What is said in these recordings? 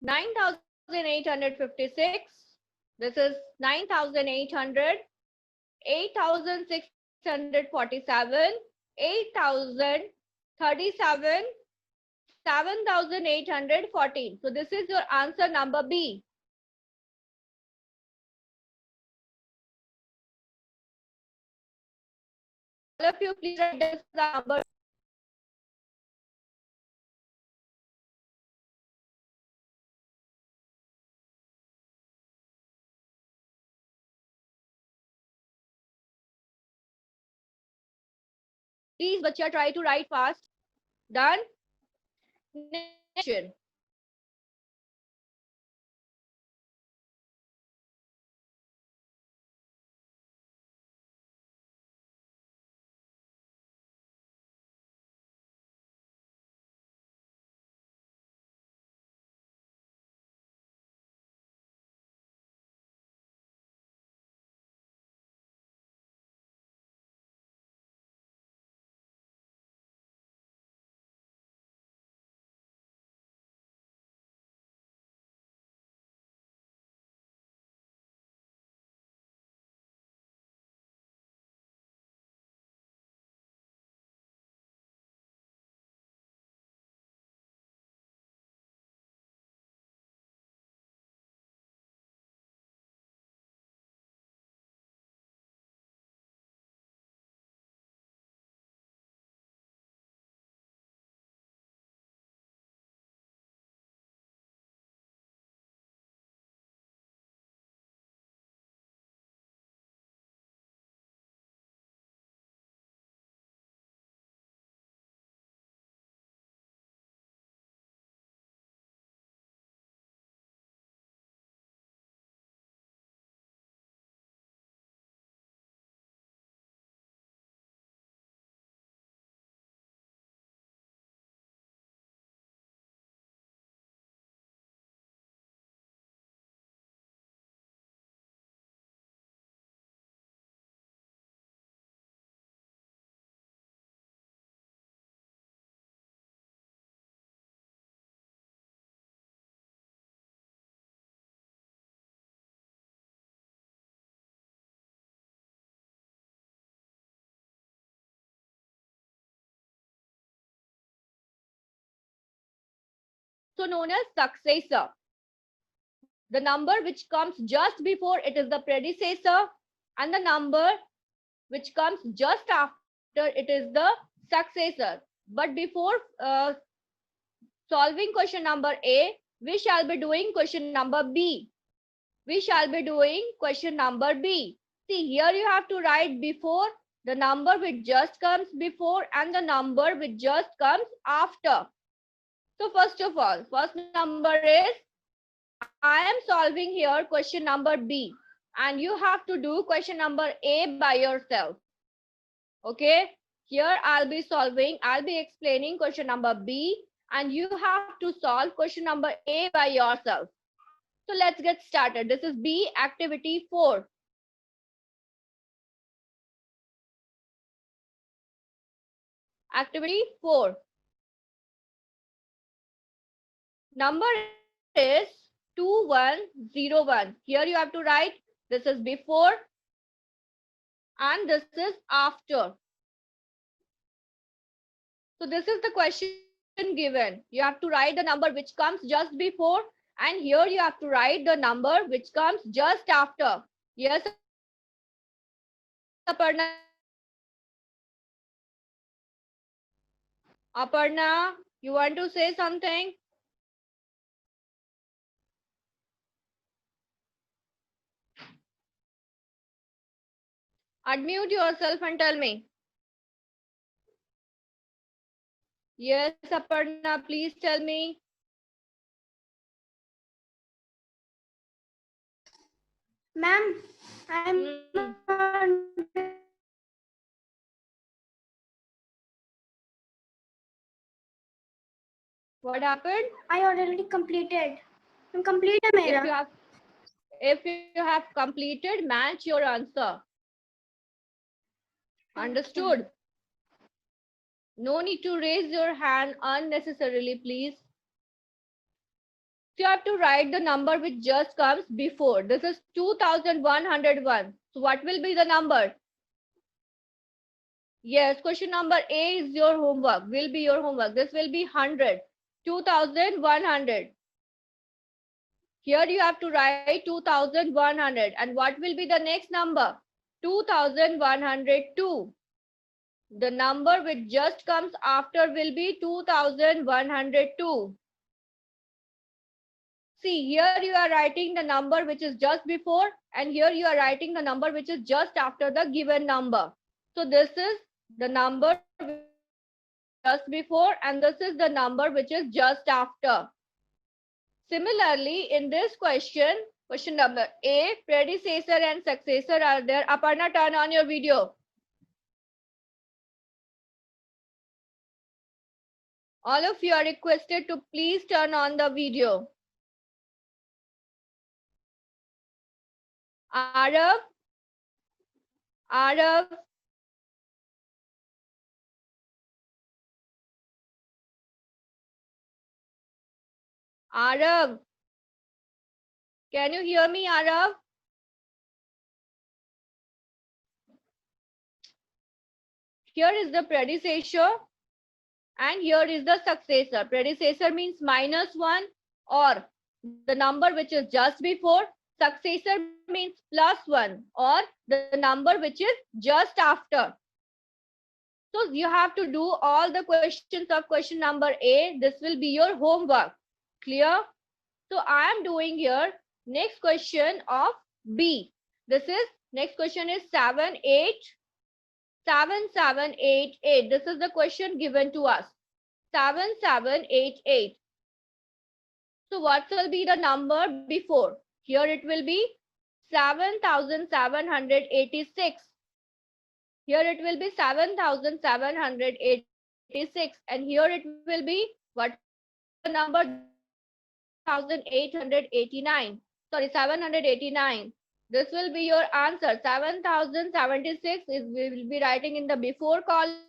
9,856. This is 9,800. 8,647. 8,037. 7,814. So this is your answer number B. All of you, please write this number. Please, bachcha, try to write fast. Done. Next question. Also known as successor. The number which comes just before it is the predecessor, and the number which comes just after it is the successor. But before solving question number A, we shall be doing question number B. We shall be doing question number B. See, here you have to write before, the number which just comes before, and the number which just comes after. So first of all, first number is, I am solving here question number B, and you have to do question number A by yourself. Okay, here I'll be explaining question number B, and you have to solve question number A by yourself. So let's get started. This is B, activity 4. Activity 4. Number is 2101. Here you have to write, this is before and this is after. So this is the question given. You have to write the number which comes just before, and here you have to write the number which comes just after. Yes, Aparna. Aparna, you want to say something? Unmute yourself and tell me. Yes, Aparna, please tell me. Ma'am, I'm What happened? I already completed. I'm completed, Mera. If you have completed, match your answer. Understood? No need to raise your hand unnecessarily, please. you have to write the number which just comes before. This is 2101. So what will be the number? Yes, question number A is your homework, will be your homework. This will be 100, 2100. Here you have to write 2100. And what will be the next number? 2102. The number which just comes after will be 2102. See, here you are writing the number which is just before, and here you are writing the number which is just after the given number. So this is the number just before, and this is the number which is just after. Similarly, in this question number A, predecessor and successor are there. Aparna, turn on your video. All of you are requested to please turn on the video. Arav, Arav, can you hear me, Arav? Here is the predecessor and here is the successor. Predecessor means -1 or the number which is just before. Successor means +1 or the number which is just after. So you have to do all the questions of question number A. This will be your homework. Clear? So I am doing here next question of B. This is next question is 7788. This is the question given to us. 7788. So what will be the number before? Here it will be 7786. Here it will be 7786, and here it will be what the number 1889. Sorry, 789. This will be your answer. 7076 is we will be writing in the before column.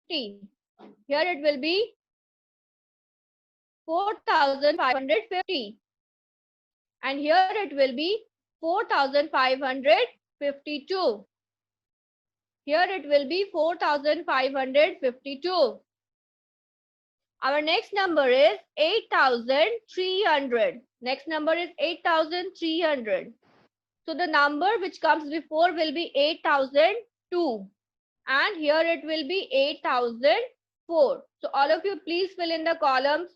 Here it will be 4550, and here it will be 4552. Here it will be 4552. Our next number is 8300. Next number is 8300. So the number which comes before will be 8002. And here it will be 8004. So all of you please fill in the columns.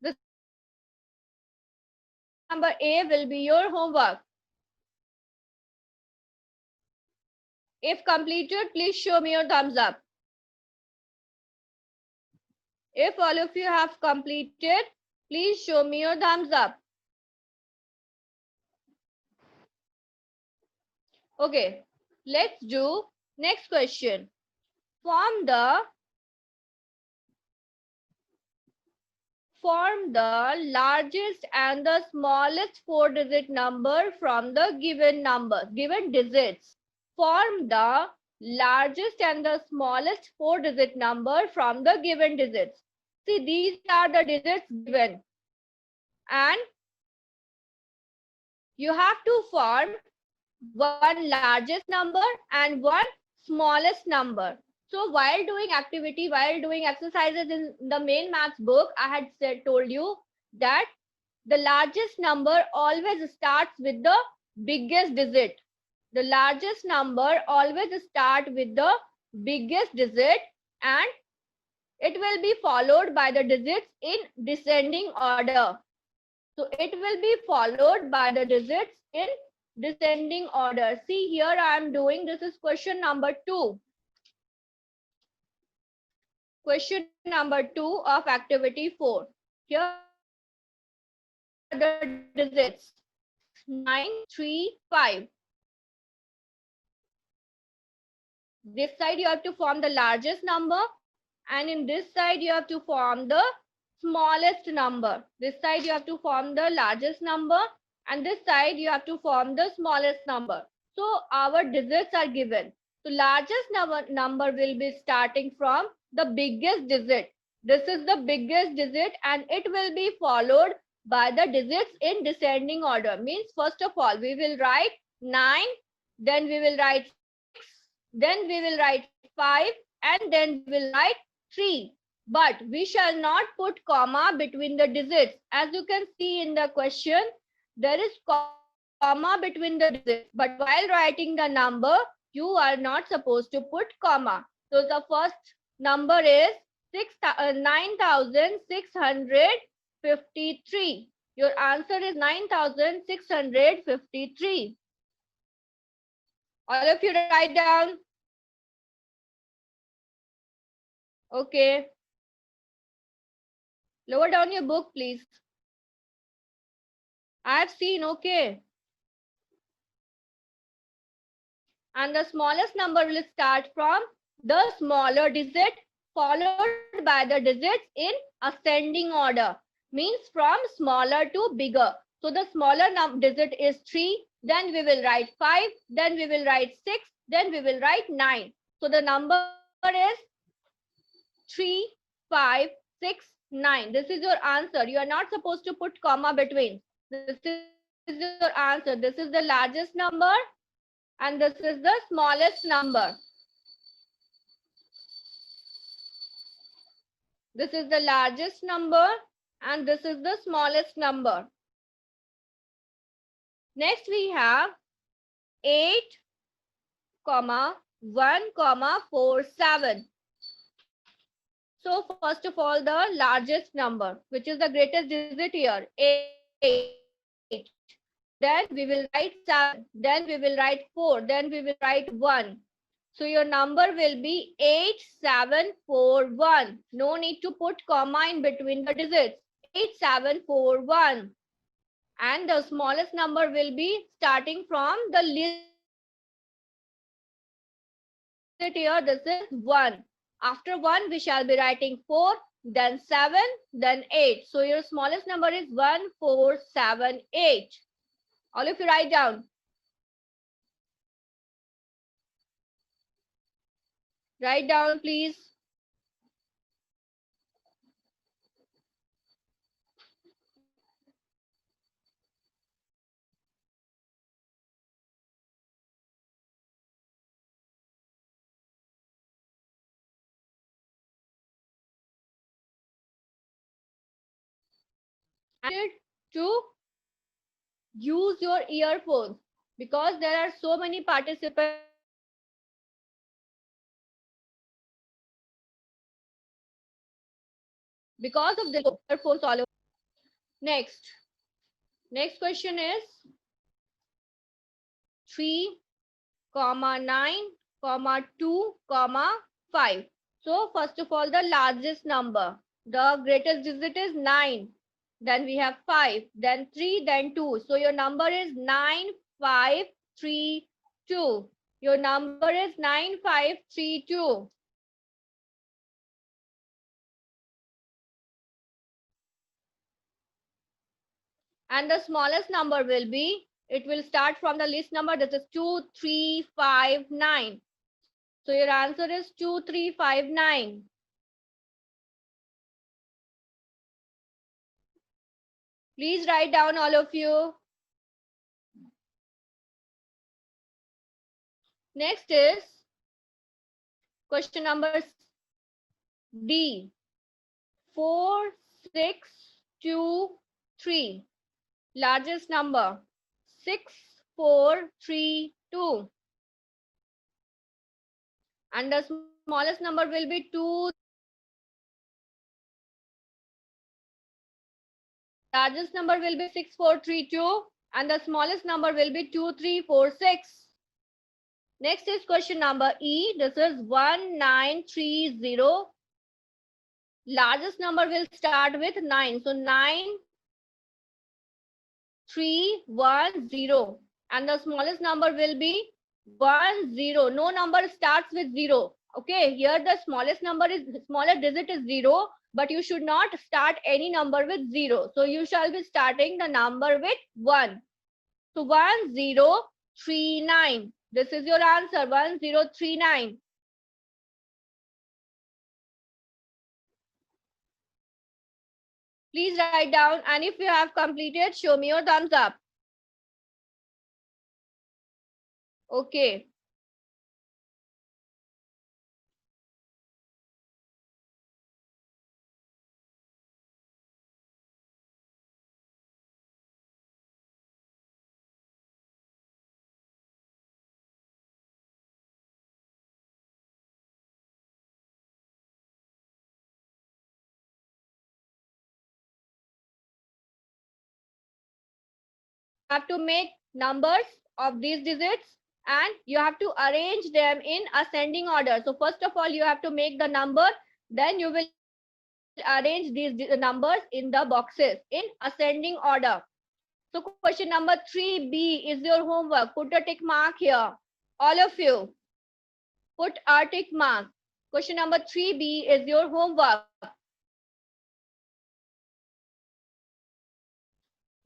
This number A will be your homework. If completed, please show me your thumbs up. If all of you have completed, please show me your thumbs up. Okay, let's do next question. Form the largest and the smallest 4-digit number from the given numbers, given digits. Form the largest and the smallest 4-digit number from the given digits. See, these are the digits given. And you have to form one largest number and one smallest number. So while doing activity, while doing exercises in the main maths book, I had told you that the largest number always starts with the biggest digit. The largest number always starts with the biggest digit, and it will be followed by the digits in descending order. So it will be followed by the digits in descending order. See, here I am doing, this is question number 2. Question number 2 of activity 4. Here are the digits 9, 3, 5. This side you have to form the largest number, and in this side you have to form the smallest number. This side you have to form the largest number, and this side you have to form the smallest number. So our digits are given. So largest number will be starting from the biggest digit. This is the biggest digit, and it will be followed by the digits in descending order. Means first of all we will write 9, then we will write 6, then we will write 5, and then we will write 3. But we shall not put comma between the digits. As you can see in the question, there is comma between the digits. But while writing the number, you are not supposed to put comma. So the first number is 9,653. Your answer is 9,653. All of you write down. Okay. Lower down your book, please. I have seen, okay. And the smallest number will start from the smaller digit followed by the digits in ascending order. Means from smaller to bigger. So the smaller digit is 3, then we will write 5, then we will write 6, then we will write 9. So the number is 3, 5, 6, 9. This is your answer. You are not supposed to put comma between. This is your answer. This is the largest number, and this is the smallest number. This is the largest number, and this is the smallest number. Next we have 8, 1, 4, 7. So first of all, the largest number, which is the greatest digit here, 8. Then we will write 7. Then we will write 4. Then we will write 1. So your number will be 8741. No need to put comma in between the digits. 8741. And the smallest number will be starting from the least digit here. This is 1. After 1, we shall be writing 4, then 7, then 8. So your smallest number is 1478. All of you write down. Write down, please. To use your earphones because there are so many participants because of the earphones all over. Next question is 3, 9, 2, 5. So first of all, the largest number, the greatest digit is 9. Then we have 5, then 3, then 2. So your number is 9532. Your number is 9532. And the smallest number will be, it will start from the least number, that is 2359. So your answer is 2359. Please write down, all of you. Next is question number D. 4623. Largest number 6432. And the smallest number will be 2. Largest number will be 6432 and the smallest number will be 2346. Next is question number E. This is 1930. Largest number will start with 9. So 9, 3, 1, 0. And the smallest number will be 1, 0. No number starts with 0. Okay, here the smallest digit is 0, but you should not start any number with 0. So you shall be starting the number with 1. So 1039. This is your answer, 1039. Please write down, and if you have completed, show me your thumbs up. Okay. Have to make numbers of these digits and you have to arrange them in ascending order. So first of all, you have to make the number, then you will arrange these numbers in the boxes in ascending order. So question number 3B is your homework. Put a tick mark here. All of you, put a tick mark. Question number 3B is your homework.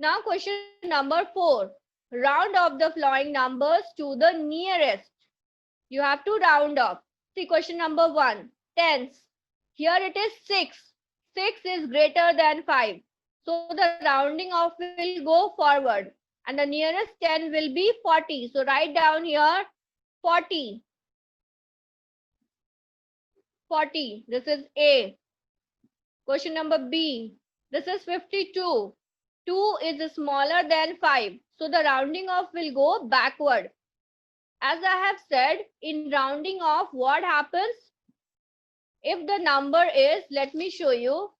Now question number 4. Round off the following numbers to the nearest. You have to round off. See question number 1. Tens. Here it is 6. 6 is greater than 5. So the rounding off will go forward. And the nearest 10 will be 40. So write down here 40. 40. This is A. Question number B. This is 52. 2 is smaller than 5. So the rounding off will go backward. As I have said, in rounding off, what happens? If the number is, let me show you.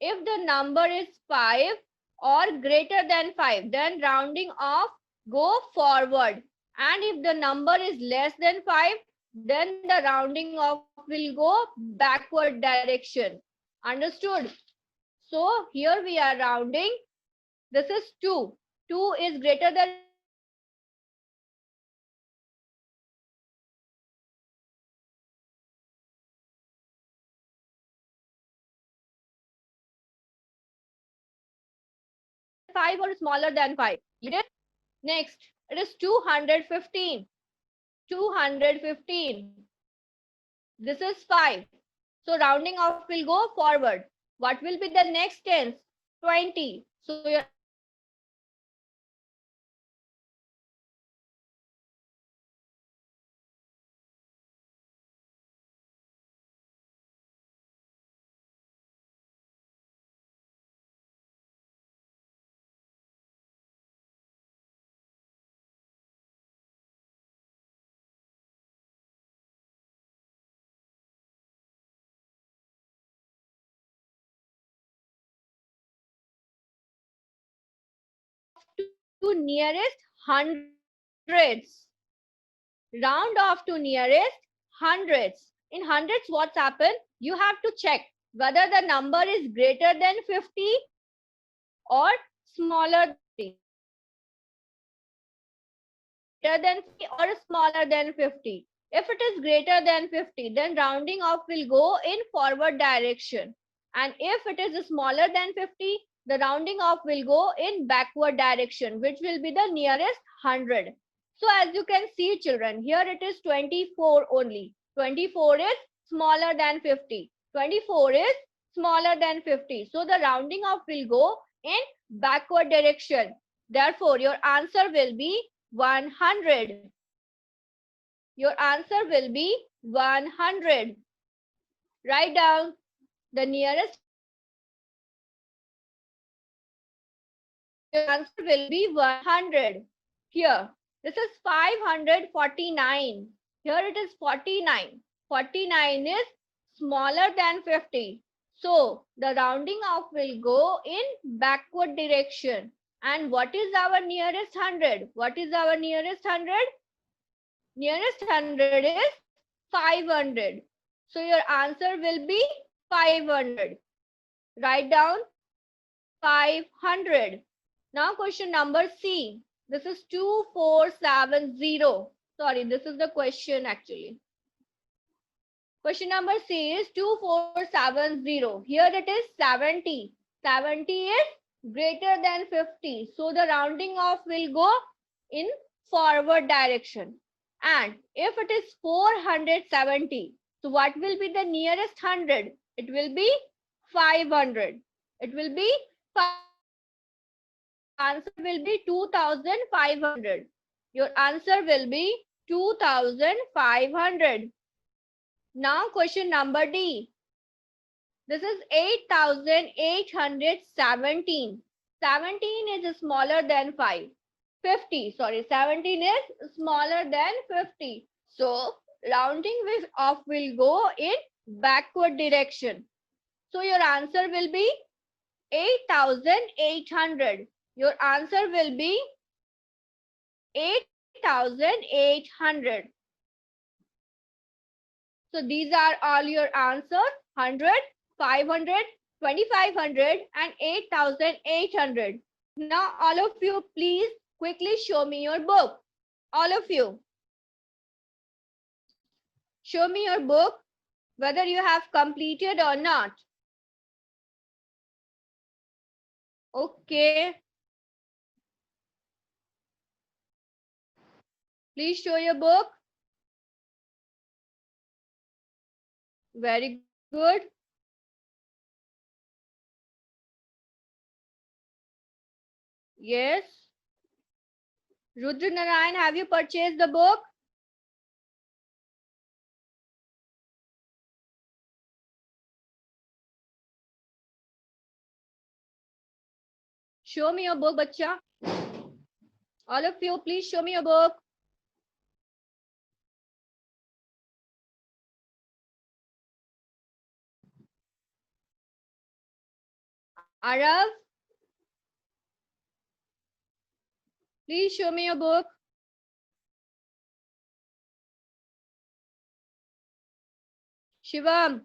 If the number is 5 or greater than 5, then rounding off go forward. And if the number is less than 5, then the rounding off will go backward direction. Understood? So here we are rounding. This is 2. 2 is greater than 5 or smaller than 5. Next, it is 215. 215. This is 5. So rounding off will go forward. What will be the next tens? 20. So your to nearest hundreds. Round off to nearest hundreds. In hundreds, what's happened? You have to check whether the number is greater than 50 or smaller than 50. Greater than 50 or smaller than 50. If it is greater than 50, then rounding off will go in forward direction. And if it is smaller than 50, the rounding off will go in backward direction, which will be the nearest 100. So as you can see, children, here it is 24 only. 24 is smaller than 50. 24 is smaller than 50. So the rounding off will go in backward direction. Therefore, your answer will be 100. Your answer will be 100. Write down the nearest. Your answer will be 100. Here, this is 549. Here it is 49. 49 is smaller than 50. So the rounding off will go in backward direction. And what is our nearest 100? What is our nearest 100? Nearest 100 is 500. So your answer will be 500. Write down 500. Now question number C. This is 2470. Sorry, this is the question actually. Question number C is 2470. Here it is 70. 70 is greater than 50. So the rounding off will go in forward direction. And if it is 470, so what will be the nearest 100? It will be 500. It will be 500. Answer will be 2500. Your answer will be 2500. Now question number D. This is 8817. 17 is smaller than 5. 50, sorry, 17 is smaller than 50. So rounding off will go in backward direction. So your answer will be 8800. Your answer will be 8800. So these are all your answers: 100, 500, 2500 and 8800. Now all of you please quickly show me your book. All of you. Show me your book whether you have completed or not. Okay. Please show your book. Very good. Yes. Rudra Narayan, have you purchased the book? Show me your book, bacha. All of you, please show me your book. Arav, please show me your book. Shivam.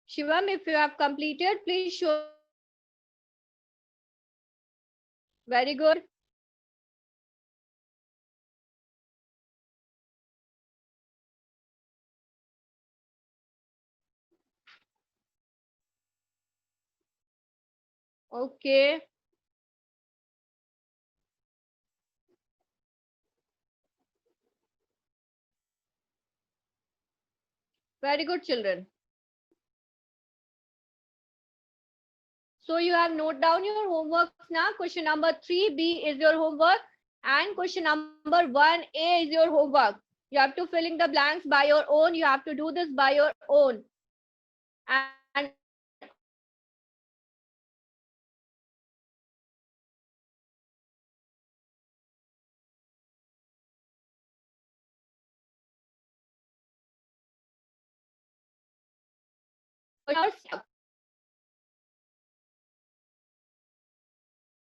Shivam, if you have completed, please show. Very good. Okay. Very good, children. So you have note down your homework now. Question number 3B is your homework and question number 1A is your homework. You have to fill in the blanks by your own. You have to do this by your own. And